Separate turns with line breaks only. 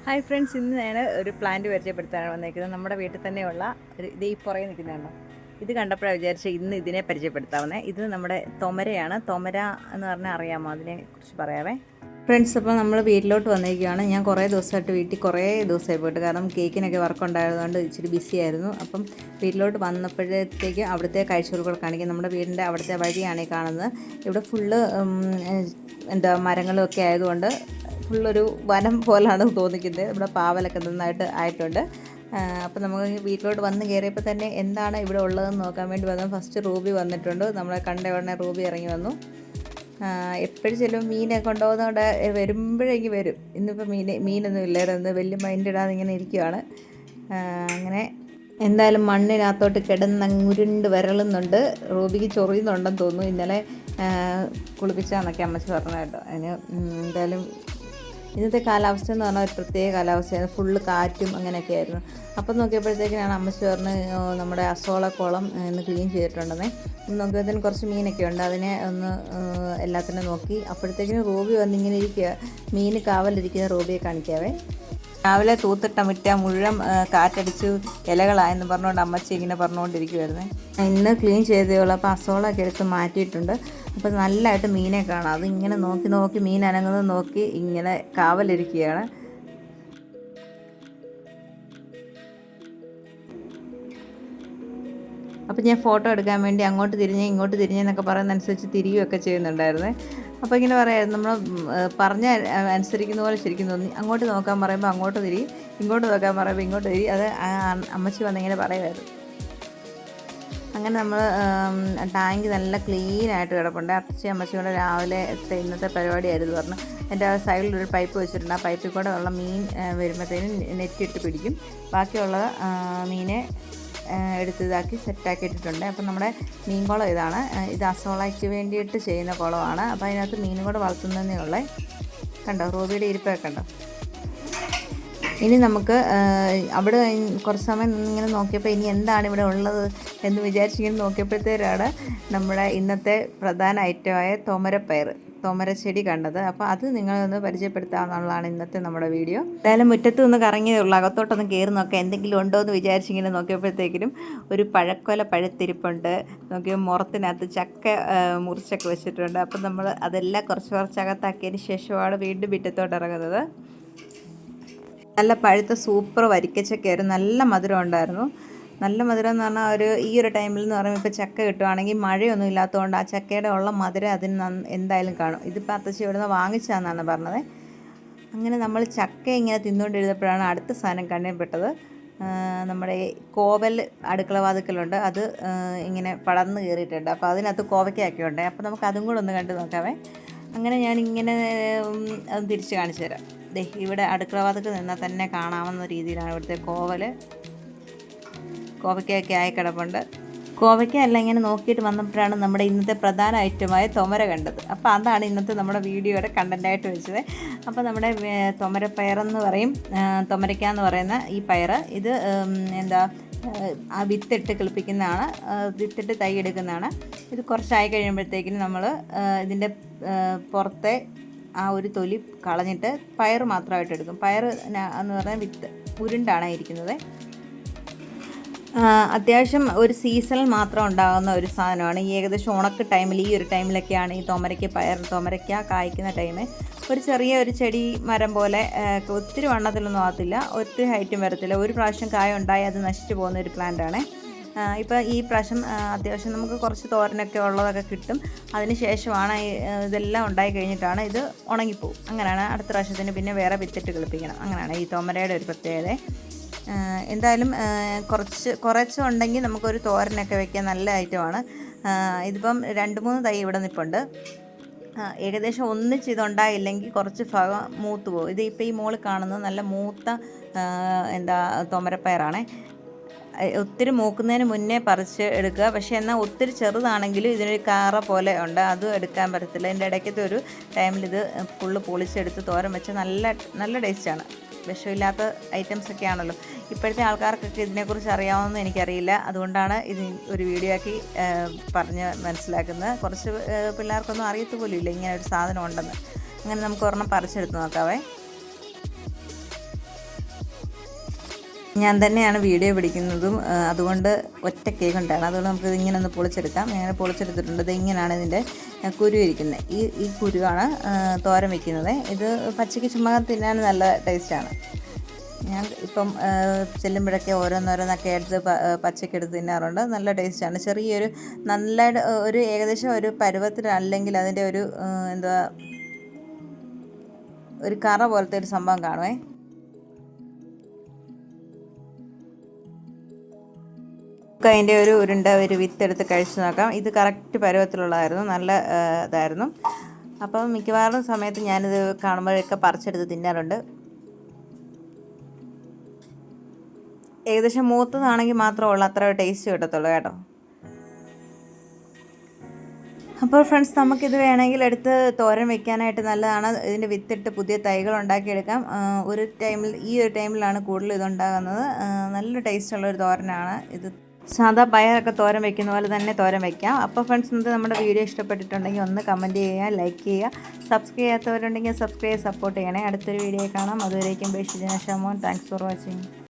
Hi friends, ഇന്ന് ഞാൻ ഒരു പ്ലാന്റ് പരിചയപ്പെടുത്താനാണ് വന്നിരിക്കുന്നത്. നമ്മുടെ വീട്ടിൽ തന്നെയുള്ള ഇത് ഈ പുറകെ നിൽക്കുന്നതാണോ, ഇത് കണ്ടപ്പോഴാണ് വിചാരിച്ചത് ഇന്ന് ഇതിനെ പരിചയപ്പെടുത്താവുന്നത്. ഇത് നമ്മുടെ തൊമരയാണ്. തൊമര എന്ന് പറഞ്ഞാൽ അറിയാമോ? അതിനെക്കുറിച്ച് പറയാവേ ഫ്രണ്ട്സ്. അപ്പോൾ നമ്മൾ വീട്ടിലോട്ട് വന്നിരിക്കുകയാണ്. ഞാൻ കുറേ ദിവസമായിട്ട് വീട്ടിൽ കുറേ ദിവസമായി പോയിട്ട്, കാരണം കേക്കിനൊക്കെ വർക്ക് ഉണ്ടായതുകൊണ്ട് ഇച്ചിരി ബിസി ആയിരുന്നു. അപ്പം വീട്ടിലോട്ട് വന്നപ്പോഴത്തേക്ക് അവിടുത്തെ കാഴ്ചകൾ കാണിക്കും. നമ്മുടെ വീടിൻ്റെ അവിടുത്തെ വഴിയാണ് ഈ കാണുന്നത്. ഇവിടെ ഫുള്ള് മരങ്ങളും ഒക്കെ ആയതുകൊണ്ട് ഫുള്ളൊരു വനം പോലാണ് തോന്നിക്കുന്നത്. ഇവിടെ പാവലൊക്കെ നന്നായിട്ട് ആയിട്ടുണ്ട്. അപ്പോൾ നമുക്ക് വീട്ടിലോട്ട് വന്ന് കയറിയപ്പോൾ തന്നെ എന്താണ് ഇവിടെ ഉള്ളതെന്ന് നോക്കാൻ വേണ്ടി വന്നു. ഫസ്റ്റ് റൂബി വന്നിട്ടുണ്ട്. നമ്മളെ കണ്ട ഉടനെ റൂബി ഇറങ്ങി വന്നു. എപ്പോഴും ചെല്ലുമ്പോൾ മീനെ കൊണ്ടുപോകുന്നതുകൊണ്ട് വരുമ്പോഴേക്ക് വരും. ഇന്നിപ്പോൾ മീനൊന്നും ഇല്ലായിരുന്നു. വലിയ മൈൻഡ് ഇടാതെ ഇങ്ങനെ ഇരിക്കുകയാണ്. അങ്ങനെ എന്തായാലും മണ്ണിനകത്തോട്ട് കിടന്നങ്ങുരുണ്ട് വരളുന്നുണ്ട്. റൂബിക്ക് ചൊറിയുന്നുണ്ടെന്ന് തോന്നുന്നു. ഇന്നലെ കുളിപ്പിച്ചാന്നൊക്കെ അമ്മച്ചി പറഞ്ഞു കേട്ടോ. അതിന് എന്തായാലും ഇന്നത്തെ കാലാവസ്ഥ എന്ന് പറഞ്ഞാൽ ഒരു പ്രത്യേക കാലാവസ്ഥയായിരുന്നു. ഫുള്ള് കാറ്റും അങ്ങനെയൊക്കെ ആയിരുന്നു. അപ്പം നോക്കിയപ്പോഴത്തേക്കിനാണ് അമ്മച്ചി പറഞ്ഞ് നമ്മുടെ അസോളക്കുളം ഇന്ന് ക്ലീൻ ചെയ്തിട്ടുണ്ടെന്നേ. നോക്കിയപ്പോഴത്തേന് കുറച്ച് മീനൊക്കെ ഉണ്ട്. അതിനെ ഒന്ന് എല്ലാത്തിനും നോക്കി. അപ്പോഴത്തേക്കിനും റൂബി വന്നിങ്ങനെ ഇരിക്കുക. മീൻ കാവലിരിക്കുന്ന റൂബിയെ കാണിക്കാവേ. രാവിലെ തൂത്തിട്ട മുറ്റ മുഴുവൻ കാറ്റടിച്ചു ഇലകളായെന്ന് പറഞ്ഞുകൊണ്ട് അമ്മച്ചി ഇങ്ങനെ പറഞ്ഞുകൊണ്ടിരിക്കുമായിരുന്നേ. ഇന്ന് ക്ലീൻ ചെയ്തേ ഉള്ളൂ. അപ്പോൾ അസോളൊക്കെ എടുത്ത് മാറ്റിയിട്ടുണ്ട്. അപ്പോൾ നല്ലതായിട്ട് മീനെ കാണാം. അത് ഇങ്ങനെ നോക്കി നോക്കി മീൻ അനങ്ങുന്നത് നോക്കി ഇങ്ങനെ കാവലിരിക്കുകയാണ്. അപ്പോൾ ഞാൻ ഫോട്ടോ എടുക്കാൻ വേണ്ടി അങ്ങോട്ട് തിരിഞ്ഞ് ഇങ്ങോട്ട് തിരിഞ്ഞെന്നൊക്കെ പറയുന്നതനുസരിച്ച് തിരിയുകയൊക്കെ ചെയ്യുന്നുണ്ടായിരുന്നേ. അപ്പോൾ ഇങ്ങനെ പറയാമായിരുന്നു, നമ്മൾ പറഞ്ഞ അനുസരിക്കുന്ന പോലെ ശരിക്കും തോന്നി. അങ്ങോട്ട് നോക്കാൻ പറയുമ്പോൾ അങ്ങോട്ട് തിരി, ഇങ്ങോട്ട് നോക്കാൻ പറയുമ്പോൾ ഇങ്ങോട്ട് തിരി. അത് അമ്മച്ചി വന്നിങ്ങനെ പറയുമായിരുന്നു. അങ്ങനെ നമ്മൾ ടാങ്ക് നല്ല ക്ലീനായിട്ട് കിടപ്പുണ്ട്. അമ്മച്ചി കൊണ്ട് രാവിലെ ഇന്നത്തെ പരിപാടിയായിരുന്നു പറഞ്ഞു. എൻ്റെ സൈഡിലൊരു പൈപ്പ് വെച്ചിട്ടുണ്ട്. ആ പൈപ്പിൽ കൂടെ ഉള്ള മീൻ വരുമ്പോഴത്തേനും നെറ്റിട്ട് പിടിക്കും. ബാക്കിയുള്ള മീനെ എടുത്ത് ഇതാക്കി സെറ്റാക്കിയിട്ടിട്ടുണ്ട്. അപ്പം നമ്മുടെ മീൻ കുളം ഇതാണ്. ഇത് അസോളയ്ക്ക് വേണ്ടിയിട്ട് ചെയ്യുന്ന കുളമാണ്. അപ്പോൾ അതിനകത്ത് മീനും കൂടെ വളർത്തുന്നതേ ഉള്ളേ. കണ്ടോ റൂബിയുടെ ഇരിപ്പൊക്കെ കണ്ടോ. ഇനി നമുക്ക് അവിടെ കുറച്ച് സമയം ഇങ്ങനെ നോക്കിയപ്പോൾ ഇനി എന്താണ് ഇവിടെ ഉള്ളത് എന്ന് വിചാരിച്ചിങ്ങനെ നോക്കിയപ്പോഴത്തേക്കാണ് നമ്മുടെ ഇന്നത്തെ പ്രധാന ഐറ്റമായ തൊമരച്ചെടി കണ്ടത്. അപ്പോൾ അത് നിങ്ങളൊന്ന് പരിചയപ്പെടുത്താമെന്നുള്ളതാണ് ഇന്നത്തെ നമ്മുടെ വീഡിയോ. എന്തായാലും മുറ്റത്ത് നിന്ന് കറങ്ങിയതേ ഉള്ളൂ. അകത്തോട്ടൊന്ന് കയറി നോക്കാം എന്തെങ്കിലും ഉണ്ടോ എന്ന് വിചാരിച്ചിങ്ങനെ നോക്കിയപ്പോഴത്തേക്കിനും ഒരു പഴക്കൊല പഴുത്തിരിപ്പുണ്ട്. നോക്കിയാൽ മുറത്തിനകത്ത് ചക്ക മുറിച്ചൊക്കെ വെച്ചിട്ടുണ്ട്. അപ്പം നമ്മൾ അതെല്ലാം കുറച്ച് അകത്താക്കിയതിന് ശേഷമാണ് വീണ്ടും മുറ്റത്തോട്ട് ഇറങ്ങുന്നത്. നല്ല പഴുത്ത സൂപ്പർ വരിക്കച്ചക്കയായിരുന്നു. നല്ല മധുരം ഉണ്ടായിരുന്നു. നല്ല മധുരം എന്ന് പറഞ്ഞാൽ ഈ ഒരു ടൈമിൽ എന്ന് പറയുമ്പോൾ ഇപ്പോൾ ചക്ക കിട്ടുവാണെങ്കിൽ മഴയൊന്നും ഇല്ലാത്തതുകൊണ്ട് ആ ചക്കയുടെ ഉള്ള മധുരം അതിന് എന്തായാലും കാണും. ഇതിപ്പോൾ അത്തച്ചി ഇവിടുന്ന് വാങ്ങിച്ചാന്നാണ് പറഞ്ഞത്. അങ്ങനെ നമ്മൾ ചക്ക ഇങ്ങനെ തിന്നുകൊണ്ടിരുന്നപ്പോഴാണ് അടുത്ത സാധനം കണ്ണിൽപ്പെട്ടത്. നമ്മുടെ കോവൽ അടുക്കള വാതിക്കലുണ്ട്. അത് ഇങ്ങനെ പടർന്ന് കയറിയിട്ടുണ്ട്. അപ്പോൾ അതിനകത്ത് കോവയ്ക്കൊക്കെ ഉണ്ട്. അപ്പോൾ നമുക്ക് അതും കൂടെ ഒന്ന് കണ്ടു നോക്കാവേ. അങ്ങനെ ഞാനിങ്ങനെ അത് തിരിച്ച് കാണിച്ചു തരാം. ഇവിടെ അടുക്കള വാതിക്ക് നിന്നാൽ തന്നെ കാണാവുന്ന രീതിയിലാണ് ഇവിടുത്തെ കോവയ്ക്കൊക്കെ ആയി കിടപ്പുണ്ട്. കോവയ്ക്ക എല്ലാം ഇങ്ങനെ നോക്കിയിട്ട് വന്നപ്പോഴാണ് നമ്മുടെ ഇന്നത്തെ പ്രധാന ഐറ്റമായ തൊമര കണ്ടത്. അപ്പോൾ അതാണ് ഇന്നത്തെ നമ്മുടെ വീഡിയോയുടെ കണ്ടൻറ്റായിട്ട് വെച്ചത്. അപ്പോൾ നമ്മുടെ തൊമരപ്പയറെന്ന് പറയും, തൊമരയ്ക്കാന്ന് പറയുന്ന ഈ പയർ, ഇത് ആ വിത്തിട്ട് കിളിപ്പിക്കുന്നതാണ്. വിത്തിട്ട് തൈ എടുക്കുന്നതാണ്. ഇത് കുറച്ചായി കഴിയുമ്പോഴത്തേക്കിനും നമ്മൾ ഇതിൻ്റെ പുറത്തെ ആ ഒരു തൊലി കളഞ്ഞിട്ട് പയർ മാത്രമായിട്ട് എടുക്കും. പയർ എന്ന് പറഞ്ഞാൽ വിത്ത് ഉരുണ്ടാണ് ഇരിക്കുന്നത്. അത്യാവശ്യം ഒരു സീസണിൽ മാത്രം ഉണ്ടാകുന്ന ഒരു സാധനമാണ്. ഈ ഏകദേശം ഉണക്ക് ടൈമിൽ, ഈ ഒരു ടൈമിലൊക്കെയാണ് ഈ തൊമരയ്ക്ക കായ്ക്കുന്ന ടൈം. ഒരു ചെറിയ ഒരു ചെടി മരം പോലെ, ഒത്തിരി വണ്ണത്തിലൊന്നും ആകത്തില്ല, ഒത്തിരി ഹൈറ്റും വരത്തില്ല. ഒരു പ്രാവശ്യം കായ ഉണ്ടായി അത് നശിച്ചു പോകുന്ന ഒരു പ്ലാന്റാണ്. ഇപ്പോൾ ഈ പ്രാവശ്യം അത്യാവശ്യം നമുക്ക് കുറച്ച് തോരനൊക്കെ ഉള്ളതൊക്കെ കിട്ടും. അതിന് ശേഷമാണ് ഇതെല്ലാം ഉണ്ടായി കഴിഞ്ഞിട്ടാണ് ഇത് ഉണങ്ങിപ്പോവും. അങ്ങനെയാണ് അടുത്ത പ്രാവശ്യത്തിന് പിന്നെ വേറെ വിത്തിട്ട് കിളിപ്പിക്കണം. അങ്ങനെയാണ് ഈ തൊമരയുടെ ഒരു പ്രത്യേകത. എന്തായാലും കുറച്ചുണ്ടെങ്കിൽ നമുക്കൊരു തോരനൊക്കെ വെക്കാൻ നല്ല ഐറ്റമാണ്. ഇതിപ്പം 2-3 തൈ ഇവിടെ നിൽപ്പുണ്ട്. ഏകദേശം ഒന്നിച്ച് ഇതുണ്ടായില്ലെങ്കിൽ കുറച്ച് ഭാഗം മൂത്ത് പോകും. ഇത് ഇപ്പോൾ ഈ മോള് കാണുന്നത് നല്ല മൂത്ത തൊമരപ്പയറാണ്. ഒത്തിരി മൂക്കുന്നതിന് മുന്നേ പറിച്ച് എടുക്കുക. പക്ഷേ എന്നാൽ ഒത്തിരി ചെറുതാണെങ്കിലും ഇതിനൊരു കാറ പോലെ ഉണ്ട്, അതും എടുക്കാൻ പറ്റത്തില്ല. ഇതിൻ്റെ ഇടയ്ക്കത്തെ ഒരു ടൈമിൽ ഇത് ഫുള്ള് പൊളിച്ചെടുത്ത് തോരൻ വെച്ച് നല്ല ടേസ്റ്റാണ്. വിഷമില്ലാത്ത ഐറ്റംസൊക്കെ ആണല്ലോ. ഇപ്പോഴത്തെ ആൾക്കാർക്കൊക്കെ ഇതിനെക്കുറിച്ച് അറിയാവുമെന്ന് എനിക്കറിയില്ല. അതുകൊണ്ടാണ് ഇത് ഒരു വീഡിയോ ആക്കി പറഞ്ഞ് മനസ്സിലാക്കുന്നത്. കുറച്ച് പിള്ളേർക്കൊന്നും അറിയത്ത് പോലും ഇല്ല ഇങ്ങനെ ഒരു സാധനം ഉണ്ടെന്ന്. അങ്ങനെ നമുക്ക് ഒരെണ്ണം പറിച്ചെടുത്ത് നോക്കാവേ. ഞാൻ തന്നെയാണ് വീഡിയോ പിടിക്കുന്നതും, അതുകൊണ്ട് ഒറ്റ കേക്ക് ഉണ്ടാണ്. അതുകൊണ്ട് നമുക്ക് ഇങ്ങനെ ഒന്ന് പൊളിച്ചെടുക്കാം. ഞാൻ പൊളിച്ചെടുത്തിട്ടുണ്ട്. ഇത് ഇങ്ങനെയാണ് ഇതിൻ്റെ കുരു ഇരിക്കുന്നത്. ഈ കുരുവാണ് തോരൻ വയ്ക്കുന്നത്. ഇത് പച്ചയ്ക്ക് ചുമ്മാ തിന്നാൻ നല്ല ടേസ്റ്റാണ്. ഞാൻ ഇപ്പം ചെല്ലുമ്പോഴൊക്കെ ഓരോന്നോരോന്നൊക്കെ എടുത്ത് പച്ചയ്ക്ക് എടുത്ത് തിന്നാറുണ്ട്. നല്ല ടേസ്റ്റാണ്. ചെറിയൊരു നല്ല ഒരു ഏകദേശം ഒരു പരുവത്തിലല്ലെങ്കിൽ അതിൻ്റെ ഒരു എന്താ ഒരു കറ പോലത്തെ ഒരു സംഭവം കാണുമേ. അതിൻ്റെ ഒരു ഉരുണ്ട ഒരു വിത്തെടുത്ത് കഴിച്ച് നോക്കാം. ഇത് കറക്റ്റ് പരുവത്തിലുള്ളതായിരുന്നു. നല്ല ഇതായിരുന്നു. അപ്പം മിക്കവാറും സമയത്ത് ഞാനിത് കാണുമ്പോഴൊക്കെ പറിച്ചെടുത്ത് തിന്നാറുണ്ട്. ഏകദേശം മൂത്തതാണെങ്കിൽ മാത്രമുള്ള അത്ര ടേസ്റ്റ് കിട്ടത്തുള്ളൂ കേട്ടോ. അപ്പോൾ ഫ്രണ്ട്സ്, നമുക്കിത് വേണമെങ്കിൽ എടുത്ത് തോരൻ വെക്കാനായിട്ട് നല്ലതാണ്. ഇതിൻ്റെ വിത്തിട്ട് പുതിയ തൈകൾ ഉണ്ടാക്കിയെടുക്കാം. ഈ ഒരു ടൈമിലാണ് കൂടുതൽ ഇതുണ്ടാകുന്നത്. നല്ല ടേസ്റ്റുള്ളൊരു തോരനാണ് ഇത്. സാധാ പയറൊക്കെ തോരൻ വെക്കുന്ന പോലെ തന്നെ തോരൻ വയ്ക്കാം. അപ്പോൾ ഫ്രണ്ട്സ്, ഇന്നത്തെ നമ്മുടെ വീഡിയോ ഇഷ്ടപ്പെട്ടിട്ടുണ്ടെങ്കിൽ ഒന്ന് കമൻറ്റ് ചെയ്യുക, ലൈക്ക് ചെയ്യുക. സബ്സ്ക്രൈബ് ചെയ്യാത്തവരുണ്ടെങ്കിൽ സബ്സ്ക്രൈബ് സപ്പോർട്ട് ചെയ്യണേ. അടുത്തൊരു വീഡിയോ കാണാം. അതുവരേക്കും bye Shijana Shamon. Thanks for watching.